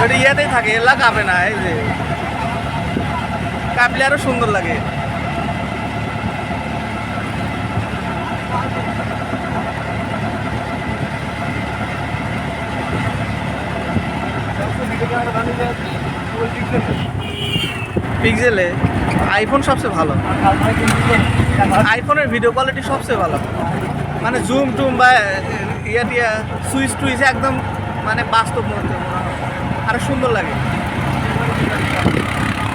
ওটা ইয়াতেই থাকে, এলা কাঁপে না। এই যে কাঁপলে আরো সুন্দর লাগে। পিক্সেলে আইফোন সবচেয়ে ভালো। আইফোনের ভিডিও কোয়ালিটি সবচেয়ে ভালো, মানে জুম টুম বা ইয়া টিয়া সুইচ টুইচ একদম মানে বাস্তব মনে হয়, আরো সুন্দর লাগে।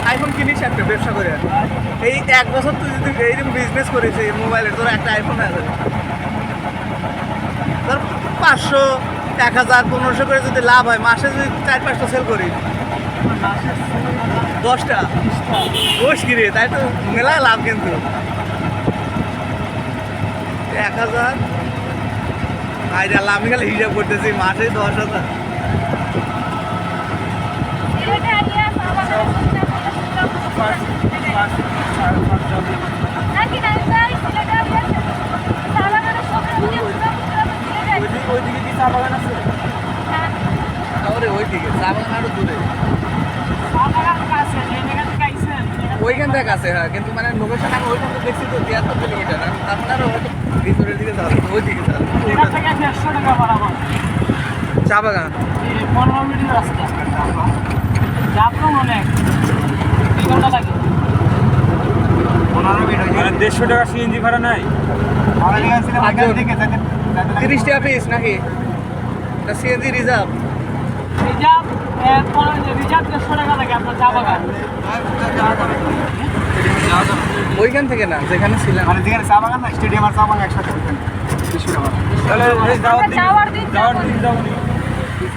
আইফোন কিনিস একটা ব্যবসা করে, এই 1 বছর তুই যদি এইরকম বিজনেস করিস এই মোবাইলের, তোর একটা আইফোন হয়ে যাবে। ধর 500, 1000, 1500 করে যদি লাভ হয়, মাসে যদি 4-5টা সেল করি, 10টা বস কিনে, তাই তো মেলা লাভ। কিন্তু 1000 আইডিয়া লাভ, আমি খালি হিসাব করতেছি মাসে 10,000। ওইদিকে কি চা বাগান আছে? ওইদিকে চা বাগান আরো দূরে, ওইখান থেকে আছে। হ্যাঁ, কিন্তু মানে লোকেশন আমি ওইখান থেকে দেখছি তো 73 কিলোমিটার। আপনারও হয়তো ভিতরের দিকে যাবে, ওইদিকে যাবে। চা বাগান 15 মিনিটের রাস্তা, যাবো অনেক 2 ঘন্টা লাগে। 15 মিনিট। 150 টাকা সিএনজি ভাড়া নাই? 30 টাকা পিস নাকি? সিএনজি রিজার্ভ রিজার্ভ 150 টাকা লাগে আপনার চা বাগান। ওইখান থেকে না, যেখানে ছিলাম, মানে যেখানে চা বাগান না, স্টেডিয়াম আর চা বাগান একসাথে। তাহলে যাওয়ার দিন যাও।